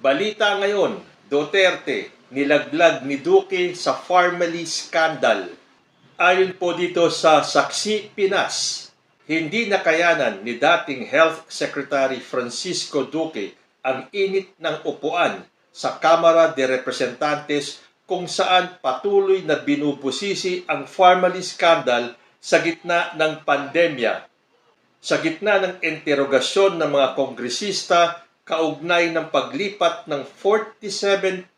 Balita ngayon, Duterte, nilaglag ni Duque sa Farmally Scandal. Ayon po dito sa Saksi Pinas, hindi nakayanan ni dating Health Secretary Francisco Duque ang init ng upuan sa Kamara de Representantes kung saan patuloy na binubusisi ang Farmally Scandal sa gitna ng pandemya. Sa gitna ng interogasyon ng mga kongresista kaugnay ng paglipat ng 47.6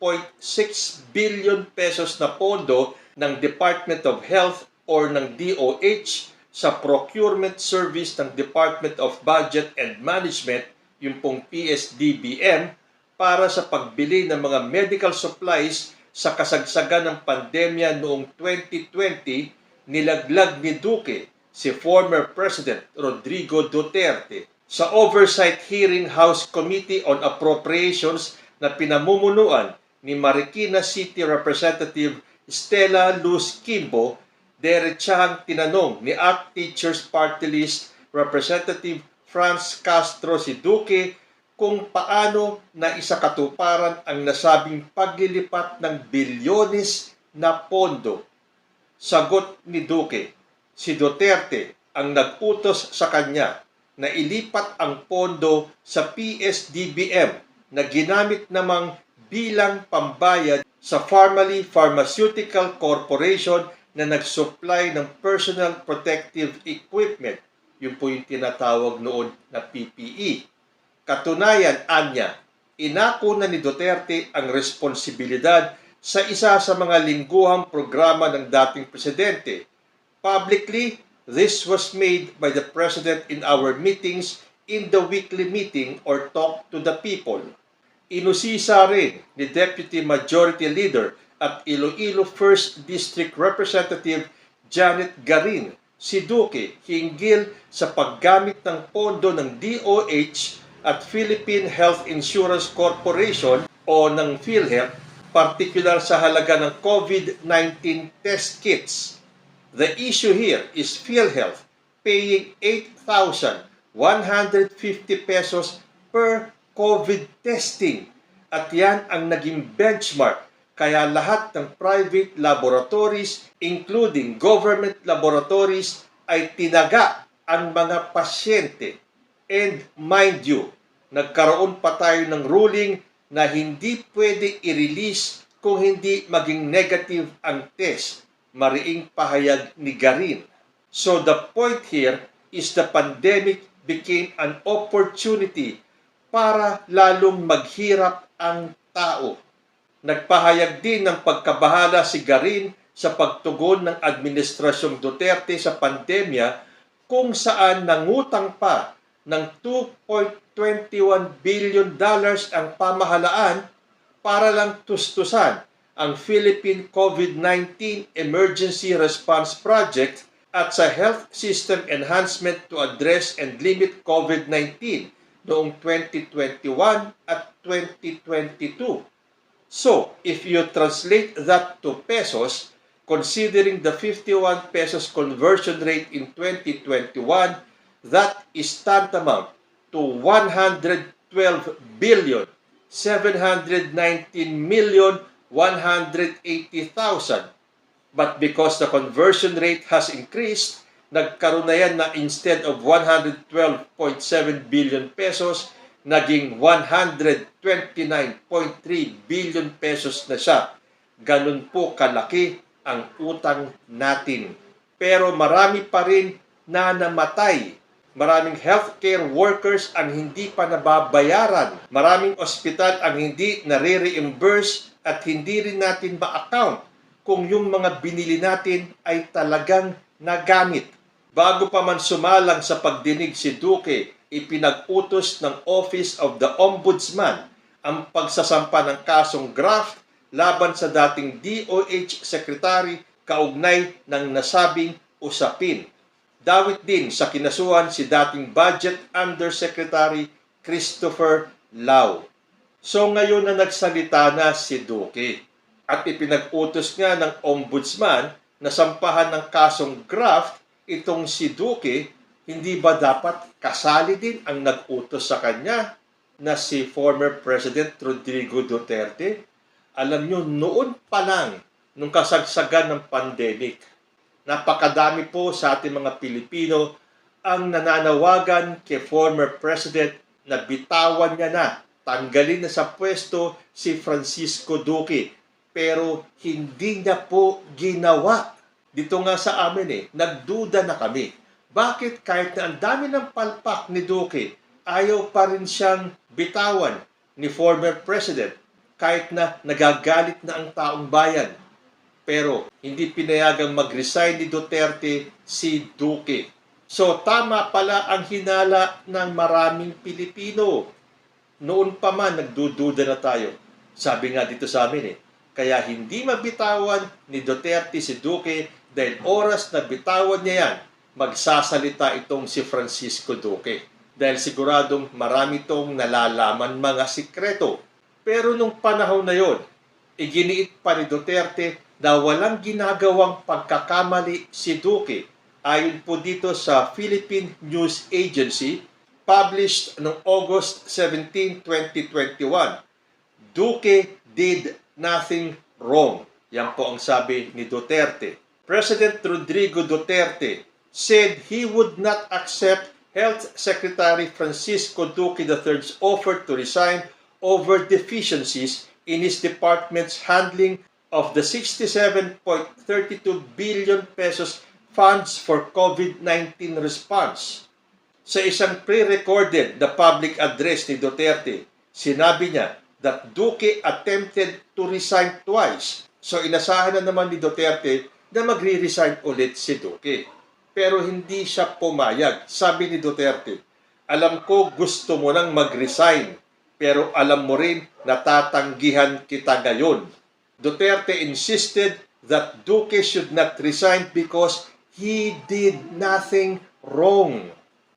billion pesos na pondo ng Department of Health or ng DOH sa procurement service ng Department of Budget and Management, yung pong PSDBM, para sa pagbili ng mga medical supplies sa kasagsagan ng pandemya noong 2020, nilaglag ni Duque si former President Rodrigo Duterte. Sa Oversight Hearing House Committee on Appropriations na pinamumunuan ni Marikina City Representative Stella Luz Kimbo, diretsahang tinanong ni ACT Teachers Party List Representative Franz Castro si Duque kung paano na isakatuparan ang nasabing paglilipat ng bilyones na pondo. Sagot ni Duque, si Duterte ang nag-utos sa kanya na ilipat ang pondo sa PSDBM na ginamit namang bilang pambayad sa Farmally Pharmaceutical Corporation na nag-supply ng personal protective equipment. Yun po yung tinatawag noon na PPE. Katunayan, anya, inako na ni Duterte ang responsibilidad sa isa sa mga lingguhang programa ng dating presidente. Publicly, this was made by the President in our meetings in the weekly meeting or talk to the people. Inusisa rin ni Deputy Majority Leader at Iloilo 1st District Representative Janet Garin si Duque hinggil sa paggamit ng pondo ng DOH at Philippine Health Insurance Corporation o ng PhilHealth, partikular sa halaga ng COVID-19 test kits. The issue here is PhilHealth paying 8,150 pesos per COVID testing. At yan ang naging benchmark. Kaya lahat ng private laboratories, including government laboratories, ay tinaga ang mga pasyente. And mind you, nagkaroon pa tayo ng ruling na hindi pwede i-release kung hindi maging negative ang test. Mariing pahayag ni Garin. So the point here is the pandemic became an opportunity para lalong maghirap ang tao. Nagpahayag din ng pagkabahala si Garin sa pagtugon ng Administrasyong Duterte sa pandemya kung saan nangutang pa ng $2.21 billion ang pamahalaan para lang tustusan ang Philippine COVID-19 Emergency Response Project at sa Health System Enhancement to Address and Limit COVID-19 noong 2021 at 2022. So, if you translate that to pesos, considering the 51 pesos conversion rate in 2021, that is tantamount to 112 billion 719 million 180,000. But because the conversion rate has increased, nagkaroon na yan na instead of 112.7 billion pesos, naging 129.3 billion pesos na siya. Ganun po kalaki ang utang natin. Pero marami pa rin na namatay. Maraming healthcare workers ang hindi pa nababayaran. Maraming ospital ang hindi nare-reimburse at hindi rin natin ma-account kung yung mga binili natin ay talagang nagamit. Bago pa man sumalang sa pagdinig si Duque, ipinag-utos ng Office of the Ombudsman ang pagsasampa ng kasong graft laban sa dating DOH Secretary kaugnay ng nasabing usapin. Dawit din sa kinasuhan si dating Budget Undersecretary Christopher Lau. So ngayon na nagsalita na si Duque at ipinag-utos nga ng Ombudsman na sampahan ng kasong graft itong si Duque, hindi ba dapat kasali din ang nag-utos sa kanya? na si former President Rodrigo Duterte. Alam nyo, noon pa lang, nung kasagsagan ng pandemic, napakadami po sa ating mga Pilipino ang nananawagan kay former President na bitawan niya na, tanggalin na sa pwesto si Francisco Duque. Pero hindi niya po ginawa. Dito nga sa amin nagduda na kami. Bakit kahit na ang dami ng palpak ni Duque, ayaw pa rin siyang bitawan ni former President kahit na nagagalit na ang taong bayan. Pero hindi pinayagang mag-resign ni Duterte si Duque. So tama pala ang hinala ng maraming Pilipino. Noon pa man nagdududa na tayo. Sabi nga dito sa amin kaya hindi mabitawan ni Duterte si Duque dahil oras na bitawan niya yan, magsasalita itong si Francisco Duque. Dahil siguradong marami itong nalalaman mga sikreto. Pero nung panahon na yon, iginiit pa ni Duterte na walang ginagawang pagkakamali si Duque. Ayon po dito sa Philippine News Agency, published noong August 17, 2021, Duque did nothing wrong. Yan po ang sabi ni Duterte. President Rodrigo Duterte said he would not accept Health Secretary Francisco Duque III's offer to resign over deficiencies in his department's handling of the 67.32 billion pesos funds for COVID-19 response. Sa isang pre-recorded na public address ni Duterte, sinabi niya that Duque attempted to resign twice. So inasahan na naman ni Duterte na magre-resign ulit si Duque. Pero hindi siya pumayag. Sabi ni Duterte, alam ko gusto mo nang mag-resign, pero alam mo rin na tatanggihan kita ngayon. Duterte insisted that Duque should not resign because he did nothing wrong.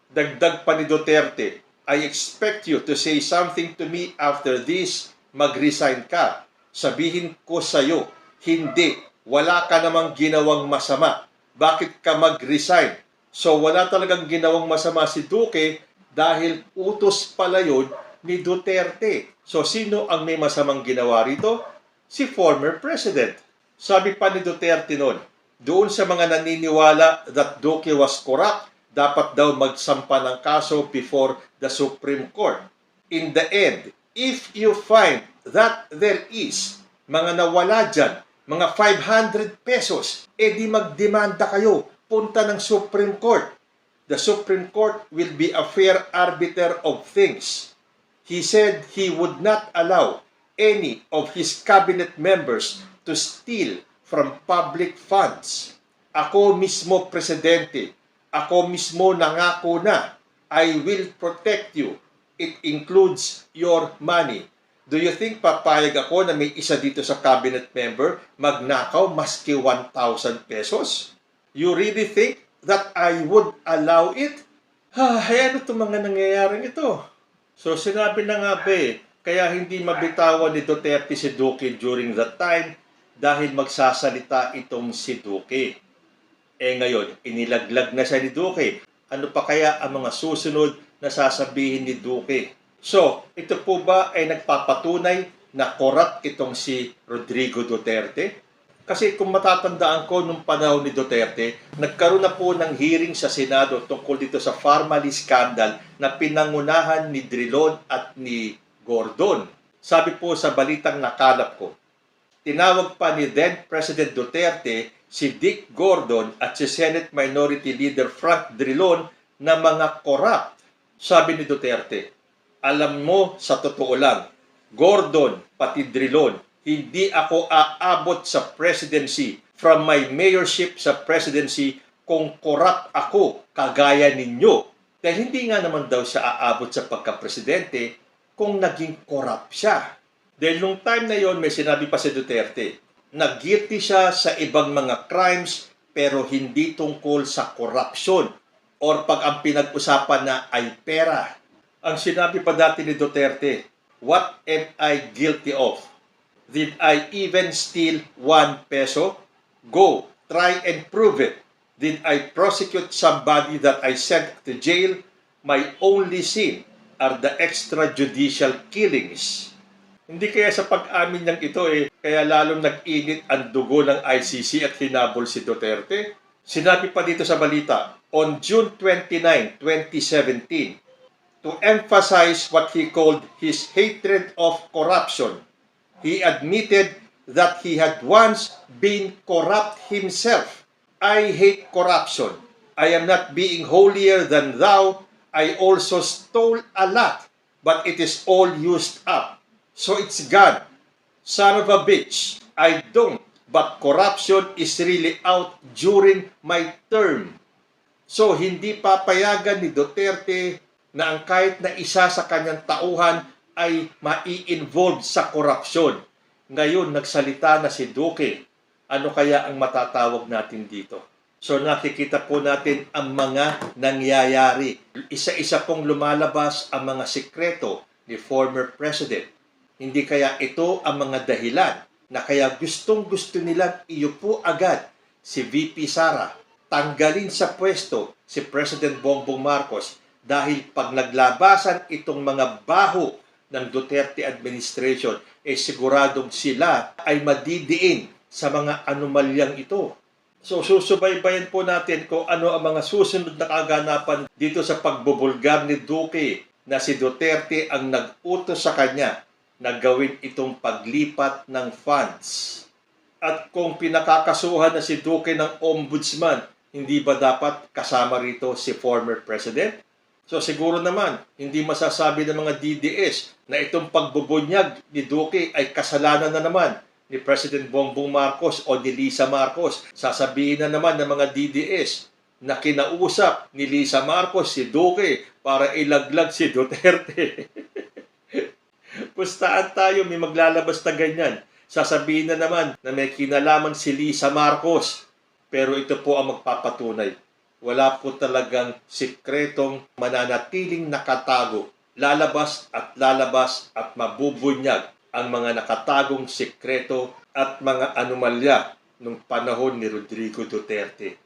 Dagdag pa ni Duterte, I expect you to say something to me after this, mag-resign ka. Sabihin ko sa'yo, hindi, wala ka namang ginawang masama. Bakit ka mag-resign? So wala talagang ginawang masama si Duque dahil utos pala yun ni Duterte. So sino ang may masamang ginawa rito? Si former President. Sabi pa ni Duterte noon, doon sa mga naniniwala that Duque was corrupt, dapat daw magsampa ng kaso before the Supreme Court. In the end, if you find that there is mga nawala dyan, mga 500 pesos, edi magdemanda kayo, punta ng Supreme Court. The Supreme Court will be a fair arbiter of things. He said he would not allow any of his cabinet members to steal from public funds. Ako mismo, Presidente, ako mismo nangako na, I will protect you. It includes your money. Do you think papayag ako na may isa dito sa cabinet member magnakaw maski 1,000 pesos? You really think that I would allow it? Ano itong mga nangyayaring ito? So sinabi na nga kaya hindi mabitawan ni Duterte si Duque during that time dahil magsasalita itong si Duque. Ngayon, inilaglag na siya ni Duque. Ano pa kaya ang mga susunod na sasabihin ni Duque? So, ito po ba ay nagpapatunay na corrupt itong si Rodrigo Duterte? Kasi kung matatandaan ko nung panahon ni Duterte, nagkaroon na po ng hearing sa Senado tungkol dito sa Pharmaly scandal na pinangunahan ni Drilon at ni Gordon. Sabi po sa balitang nakalap ko, tinawag pa ni then President Duterte si Dick Gordon at si Senate Minority Leader Frank Drilon na mga corrupt. Sabi ni Duterte, alam mo sa totoo lang, Gordon pati Drilon, hindi ako aabot sa presidency from my mayorship sa presidency kung corrupt ako kagaya ninyo. Dahil hindi nga naman daw siya aabot sa pagka-presidente kung naging corrupt siya. Dahil nung time na yon may sinabi pa si Duterte, na guilty siya sa ibang mga crimes pero hindi tungkol sa corruption or pag ang pinag-usapan na ay pera. Ang sinabi pa dati ni Duterte, what am I guilty of? Did I even steal 1 peso? Go, try and prove it. Did I prosecute somebody that I sent to jail? My only sin are the extrajudicial killings. Hindi kaya sa pag-amin niyang ito kaya lalong nag-init ang dugo ng ICC at hinabol si Duterte? Sinabi pa dito sa balita, on June 29, 2017, to emphasize what he called his hatred of corruption, he admitted that he had once been corrupt himself. I hate corruption. I am not being holier than thou. I also stole a lot, but it is all used up. So it's gone. Son of a bitch, I don't, but corruption is really out during my term. So hindi papayagan ni Duterte na ang kahit na isa sa kanyang tauhan ay mai-involve sa korupsyon. Ngayon, nagsalita na si Duque. Ano kaya ang matatawag natin dito? So nakikita po natin ang mga nangyayari. Isa-isa pong lumalabas ang mga sikreto ni former President. Hindi kaya ito ang mga dahilan na kaya gustong-gusto nilang iupo agad si VP Sara, tanggalin sa pwesto si President Bongbong Marcos dahil pag naglabasan itong mga baho ng Duterte administration, siguradong sila ay madidiin sa mga anomalyang ito. So susubaybayan po natin kung ano ang mga susunod na kaganapan dito sa pagbubulgar ni Duque na si Duterte ang nag-utos sa kanya na gawin itong paglipat ng funds. At kung pinakakasuhan na si Duque ng ombudsman, hindi ba dapat kasama rito si former president? So siguro naman, hindi masasabi ng mga DDS na itong pagbubunyag ni Duque ay kasalanan na naman ni President Bongbong Marcos o ni Lisa Marcos. Sasabihin na naman ng mga DDS na kinausap ni Lisa Marcos si Duque para ilaglag si Duterte. Pustaan tayo, may maglalabas na ganyan. Sasabihin na naman na may kinalaman si Lisa Marcos. Pero ito po ang magpapatunay. Wala po talagang sikretong mananatiling nakatago. Lalabas at mabubunyag ang mga nakatagong sikreto at mga anomalya nung panahon ni Rodrigo Duterte.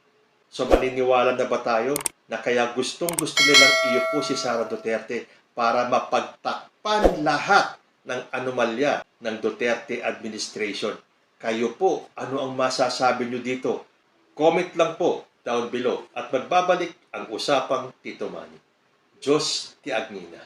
So maniniwala na ba tayo na kaya gustong-gusto nilang iupo si Sara Duterte para mapagtakpan lahat ng anomalya ng Duterte administration? Kayo po, ano ang masasabi nyo dito? Comment lang po down below at magbabalik ang usapang Tito Manny. Diyos ti Agnina.